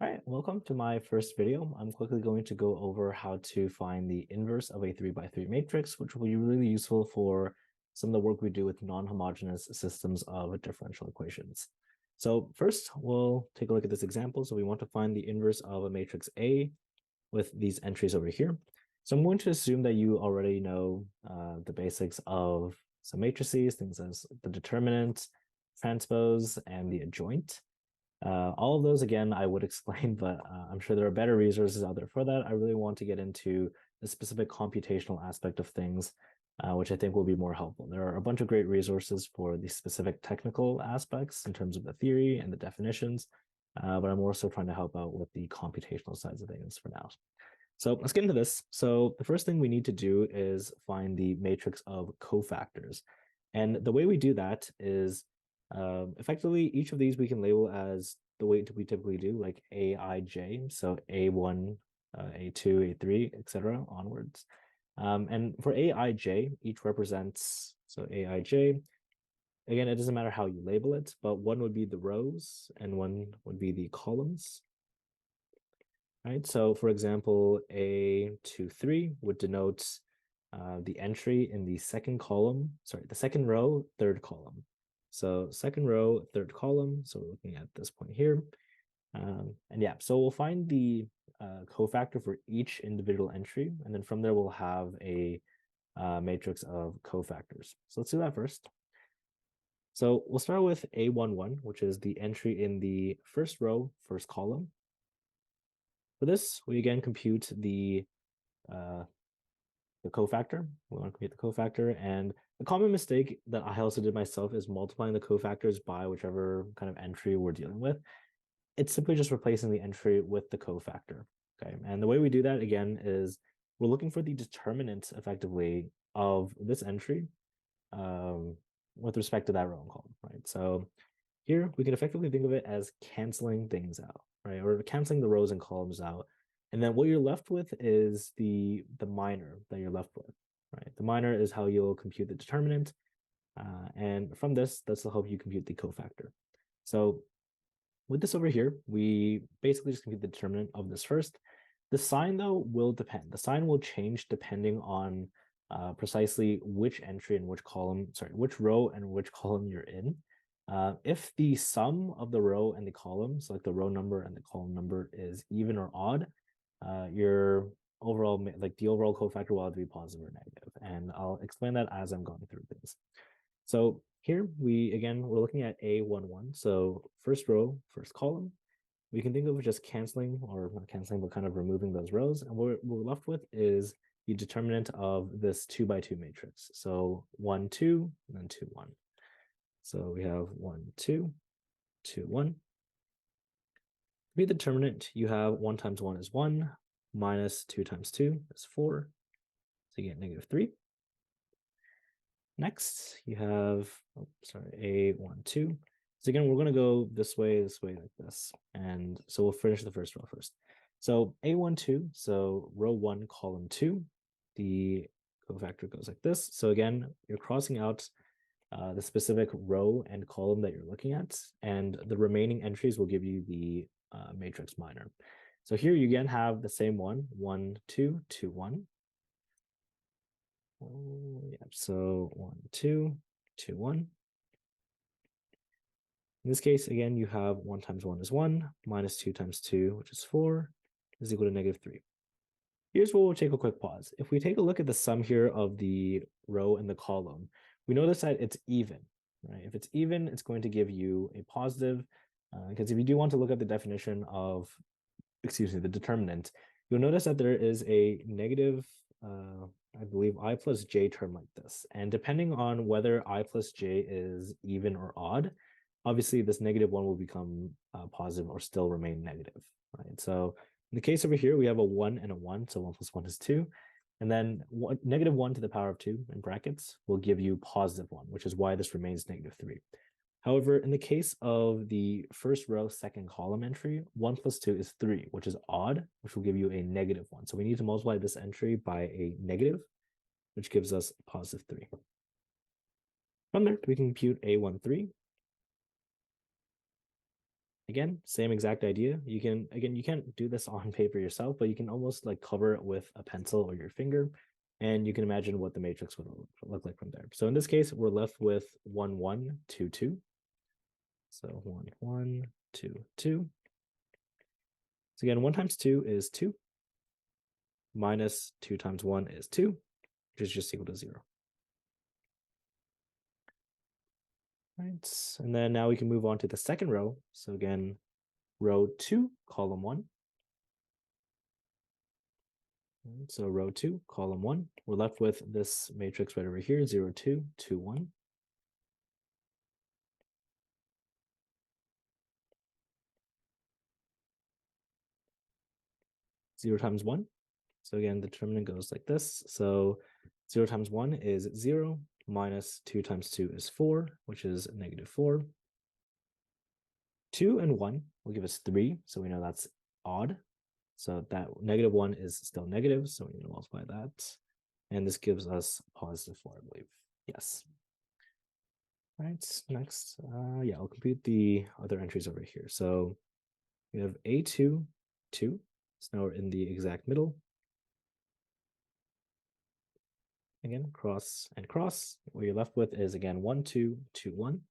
All right, welcome to my first video. I'm quickly going to go over how to find the inverse of a 3 by 3 matrix, which will be really useful for some of the work we do with non-homogeneous systems of differential equations. So first, we'll take a look at this example. So we want to find the inverse of a matrix A with these entries over here. So I'm going to assume that you already know the basics of some matrices, things as the determinant, transpose, and the adjoint. All of those, again, I would explain, but I'm sure there are better resources out there for that. I really want to get into the specific computational aspect of things, which I think will be more helpful. There are a bunch of great resources for the specific technical aspects in terms of the theory and the definitions, but I'm also trying to help out with the computational sides of things for now. So let's get into this. So the first thing we need to do is find the matrix of cofactors. And the way we do that is effectively, each of these we can label as the way we typically do, like Aij, so A1, A2, A3, etc. onwards. And for Aij, each represents, so Aij, again, it doesn't matter how you label it, but one would be the rows and one would be the columns. Right, so for example, A23 would denote the entry in the second column, sorry, the second row, third column. So second row, third column. So we're looking at this point here. And yeah, so we'll find the cofactor for each individual entry. And then from there, we'll have a matrix of cofactors. So let's do that first. So we'll start with A11, which is the entry in the first row, first column. For this, we again compute the cofactor. We want to compute the cofactor. And a common mistake that I also did myself is multiplying the cofactors by whichever kind of entry we're dealing with. It's simply just replacing the entry with the cofactor. Okay, and the way we do that again is we're looking for the determinant effectively of this entry with respect to that row and column, right? So here we can effectively think of it as canceling things out, right? Or canceling the rows and columns out. And then what you're left with is the minor that you're left with, right? The minor is how you'll compute the determinant. And from this will help you compute the cofactor. So with this over here, we basically just compute the determinant of this first. The sign, though, will depend. The sign will change depending on precisely which entry and which column, sorry, which row and which column you're in. If the sum of the row and the column, so like the row number and the column number is even or odd, your overall, like the overall cofactor will either be positive or negative. And I'll explain that as I'm going through things. So here we're looking at A11. So first row, first column. We can think of just canceling, or not canceling, but kind of removing those rows. And what we're left with is the determinant of this 2 by 2 matrix. So 1, 2, and then 2, 1. So we have 1, 2, 2, 1. To be the determinant, you have 1 times 1 is 1, minus 2 times 2 is 4. So you get negative 3. Next, you have, A12. So again, we're going to go this way, like this. And so we'll finish the first row first. So A12, so row 1, column 2, the cofactor goes like this. So again, you're crossing out the specific row and column that you're looking at, and the remaining entries will give you the matrix minor. So here you again have the same 1, 1, 2, 2, 1. Oh, yeah, so 1, 2, 2, 1. In this case, again, you have 1 times 1 is 1, minus 2 times 2, which is 4, is equal to negative 3. Here's where we'll take a quick pause. If we take a look at the sum here of the row and the column, we notice that it's even, right? If it's even, it's going to give you a positive, because if you do want to look at the definition of, the determinant, you'll notice that there is a negative, I believe, I plus j term like this. And depending on whether I plus j is even or odd, obviously this negative 1 will become positive or still remain negative, right? So in the case over here, we have a 1 and a 1, so 1 plus 1 is 2. And then negative 1 to the power of 2 in brackets will give you positive 1, which is why this remains negative 3. However, in the case of the first row, second column entry, 1 plus 2 is 3, which is odd, which will give you a negative 1. So we need to multiply this entry by a negative, which gives us positive 3. From there, we can compute A13. Again, same exact idea. You can't do this on paper yourself, but you can almost like cover it with a pencil or your finger, and you can imagine what the matrix would look like from there. So in this case, we're left with 1, 1, 2, 2. So 1, 1, 2, 2. So again, 1 times 2 is 2, minus 2 times 1 is 2, which is just equal to 0. Right, and then now we can move on to the second row. So again, row 2, column 1. So row 2, column 1. We're left with this matrix right over here, 0, 2, 2, 1. Zero times 1. So again, the determinant goes like this. So 0 times 1 is 0, minus 2 times 2 is 4, which is negative 4. 2 and 1 will give us 3, so we know that's odd. So that negative 1 is still negative, so we need to multiply that. And this gives us positive 4, I believe. Yes. All right, next. Yeah, I'll compute the other entries over here. So we have A2, 2. So now we're in the exact middle. Again, cross and cross. What you're left with is, again, 1, 2, 2, 1.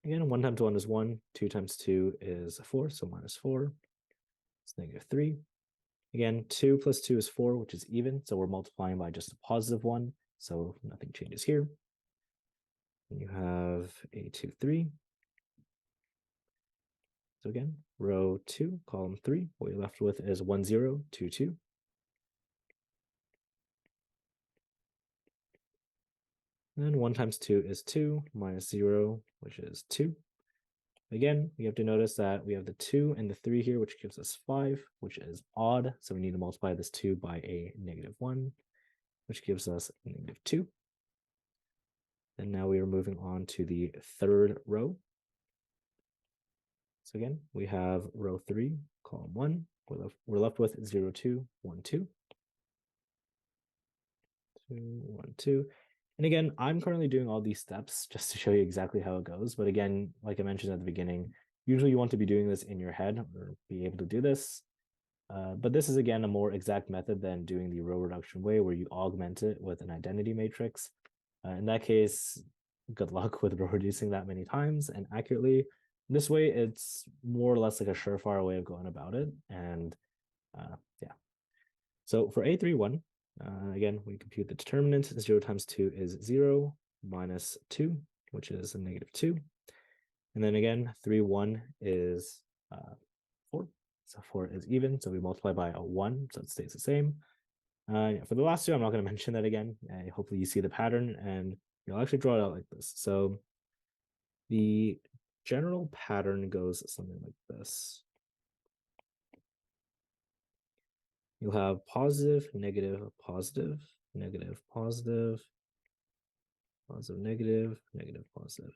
Again, 1 times 1 is 1, 2 times 2 is 4, so minus 4. It's negative 3. Again, 2 plus 2 is 4, which is even, so we're multiplying by just a positive 1, so nothing changes here. And you have A2, 3. So again, row 2, column 3, what you're left with is 1, 0, 2, 2. And 1 times 2 is 2, minus 0, which is 2. Again, we have to notice that we have the 2 and the 3 here, which gives us 5, which is odd. So we need to multiply this 2 by a negative 1, which gives us negative 2. And now we are moving on to the third row. So again, we have row 3, column 1. We're left with 0, 2, 1, 2. 2, 1, 2. And again, I'm currently doing all these steps just to show you exactly how it goes. But again, like I mentioned at the beginning, usually you want to be doing this in your head or be able to do this. But this is, again, a more exact method than doing the row reduction way where you augment it with an identity matrix. In that case, good luck with row reducing that many times and accurately. This way, it's more or less like a surefire way of going about it. And yeah. So for A31, again, we compute the determinant. 0 times 2 is 0, minus 2, which is a negative 2. And then again, 3, 1 is 4. So 4 is even, so we multiply by a 1, so it stays the same. Yeah, for the last two, I'm not going to mention that again. Hopefully you see the pattern, and you'll actually draw it out like this. So the general pattern goes something like this. You'll have positive, negative, positive, negative, positive, positive, negative, negative, positive.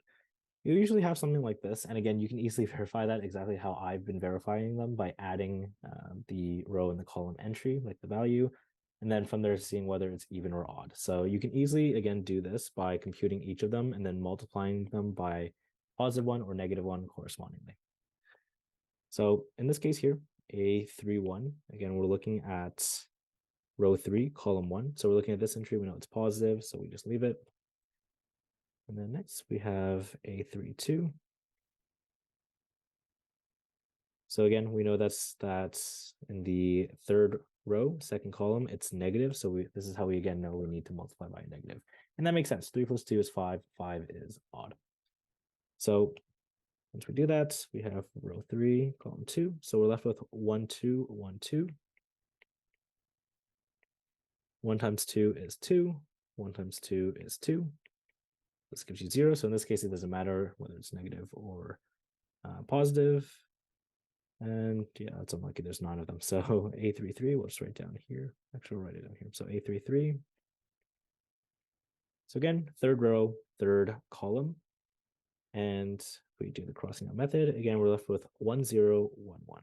You usually have something like this. And again, you can easily verify that exactly how I've been verifying them by adding the row and the column entry, like the value, and then from there seeing whether it's even or odd. So you can easily, again, do this by computing each of them and then multiplying them by positive 1 or negative 1 correspondingly. So in this case here, A31, again, we're looking at row 3, column 1. So we're looking at this entry, we know it's positive, so we just leave it. And then next we have A32. So again, we know that's in the third row, second column, it's negative. So this is how we again know we need to multiply by a negative. And that makes sense. 3 plus 2 is 5. 5 is odd. So once we do that, we have row 3, column 2. So we're left with 1, 2, 1, 2. 1 times 2 is 2. 1 times 2 is 2. This gives you 0. So in this case, it doesn't matter whether it's negative or positive. And yeah, it's unlucky there's 9 of them. So A33, we'll just write down here. Actually, we'll write it down here. So A33. So again, third row, third column. And we do the crossing out method. Again, we're left with 1, 0, 1, 1.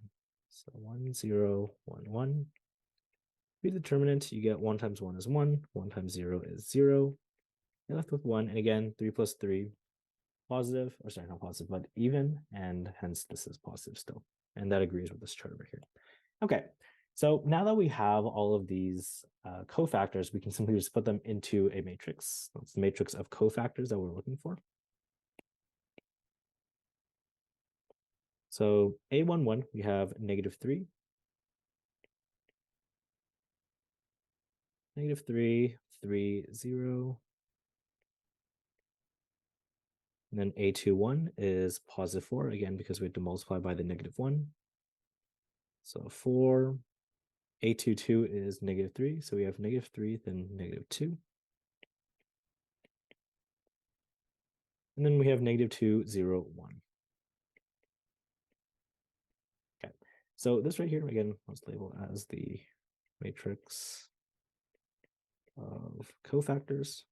So 1, 0, 1, 1. Be the determinant, you get 1 times 1 is 1. 1 times 0 is 0. you're left with 1. And again, 3 plus 3, positive, or sorry, not positive, but even, and hence this is positive still. And that agrees with this chart over here. Okay, so now that we have all of these cofactors, we can simply just put them into a matrix. That's the matrix of cofactors that we're looking for. So A11, we have -3, -3, 3, 0. And then A21 is +4, again, because we have to multiply by the -1. So 4. A22 is -3, so we have -3, then -2. And then we have -2, 0, 1. Okay, so this right here, again, let's label as the matrix of cofactors.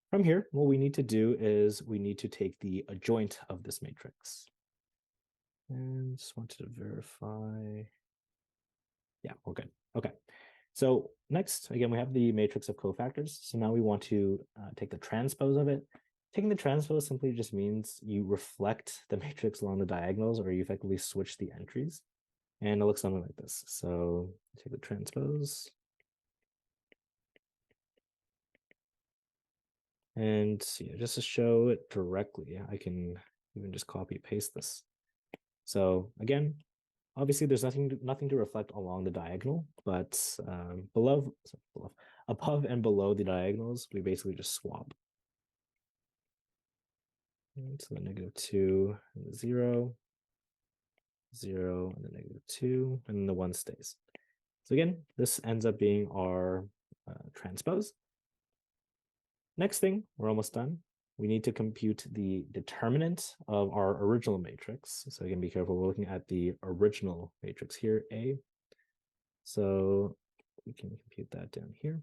From here, what we need to do is we need to take the adjoint of this matrix. And just wanted to verify. Yeah, we're good. Okay. So next, again, we have the matrix of cofactors. So now we want to take the transpose of it. Taking the transpose simply just means you reflect the matrix along the diagonals, or you effectively switch the entries. And it looks something like this. So take the transpose. And yeah, just to show it directly, I can even just copy paste this. So again, obviously there's nothing to reflect along the diagonal, but above and below the diagonals, we basically just swap. And so the -2, and the 0, 0, and the -2, and then the 1 stays. So again, this ends up being our transpose. Next thing, we're almost done. We need to compute the determinant of our original matrix. So again, be careful, we're looking at the original matrix here, A. So we can compute that down here.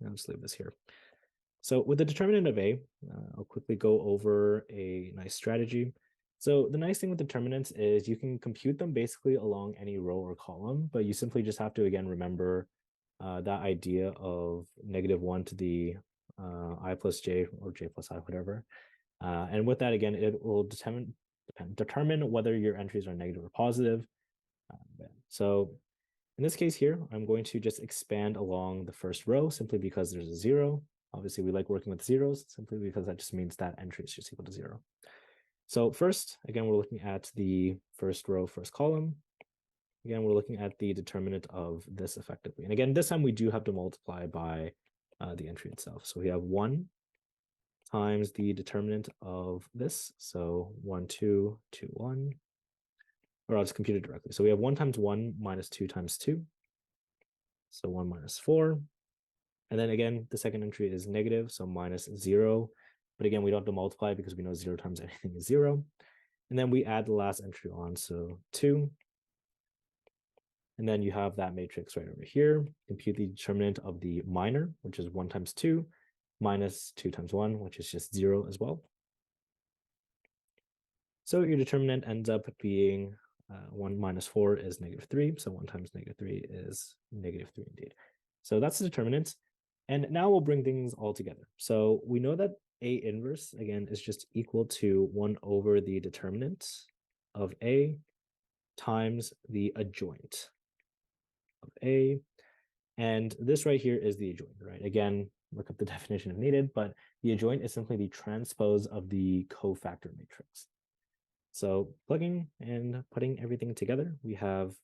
I'll just leave this here. So with the determinant of A, I'll quickly go over a nice strategy. So the nice thing with determinants is you can compute them basically along any row or column, but you simply just have to, again, remember that idea of -1 to the I plus j, or j plus I, whatever. And with that, again, it will determine whether your entries are negative or positive. So in this case here, I'm going to just expand along the first row simply because there's a 0. Obviously, we like working with zeros simply because that just means that entry is just equal to 0. So first, again, we're looking at the first row, first column. Again, we're looking at the determinant of this effectively. And again, this time we do have to multiply by the entry itself. So we have 1 times the determinant of this. So 1, 2, 2, 1. Or I'll just compute it directly. So we have 1 times 1 minus 2 times 2. So 1 minus 4. And then again, the second entry is negative, so minus 0. But again, we don't have to multiply because we know 0 times anything is 0. And then we add the last entry on, so 2. And then you have that matrix right over here. Compute the determinant of the minor, which is 1 times 2, minus 2 times 1, which is just 0 as well. So your determinant ends up being 1 minus 4 is -3. So 1 times -3 is -3 indeed. So that's the determinant. And now we'll bring things all together. So we know that A inverse, again, is just equal to 1 over the determinant of A times the adjoint of A. And this right here is the adjoint, right? Again, look up the definition if needed, but the adjoint is simply the transpose of the cofactor matrix. So plugging and putting everything together, we have,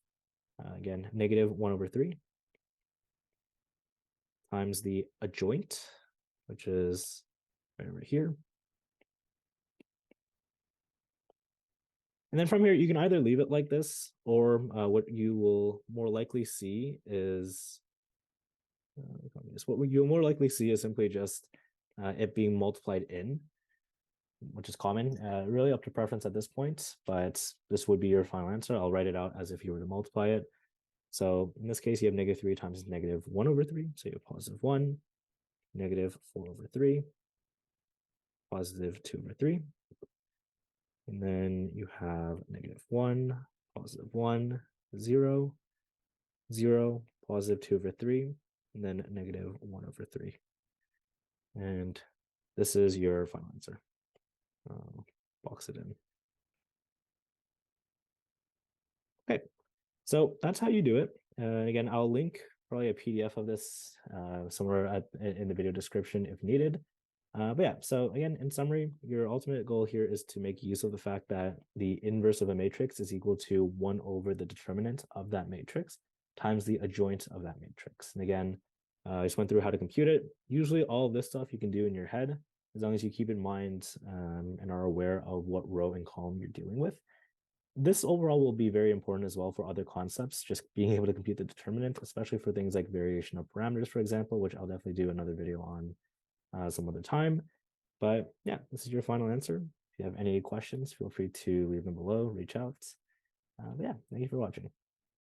again, -1 over 3 times the adjoint, which is right over here. And then from here, you can either leave it like this, or what you will more likely see is, what you'll more likely see is simply just it being multiplied in, which is common, really up to preference at this point, but this would be your final answer. I'll write it out as if you were to multiply it. So in this case, you have -3 times -1 over 3. So you have +1, -4 over 3, +2 over 3. And then you have -1, +1, 0, 0, positive 2 over 3, and then negative 1 over 3. And this is your final answer. Box it in. Okay, so that's how you do it. Again, I'll link probably a PDF of this somewhere in the video description if needed. But yeah, so again, in summary, your ultimate goal here is to make use of the fact that the inverse of a matrix is equal to 1 over the determinant of that matrix times the adjoint of that matrix. And again, I just went through how to compute it. Usually all of this stuff you can do in your head, as long as you keep in mind and are aware of what row and column you're dealing with. This overall will be very important as well for other concepts, just being able to compute the determinant, especially for things like variation of parameters, for example, which I'll definitely do another video on some other time. But yeah, this is your final answer. If you have any questions, feel free to leave them below, reach out. Yeah, thank you for watching.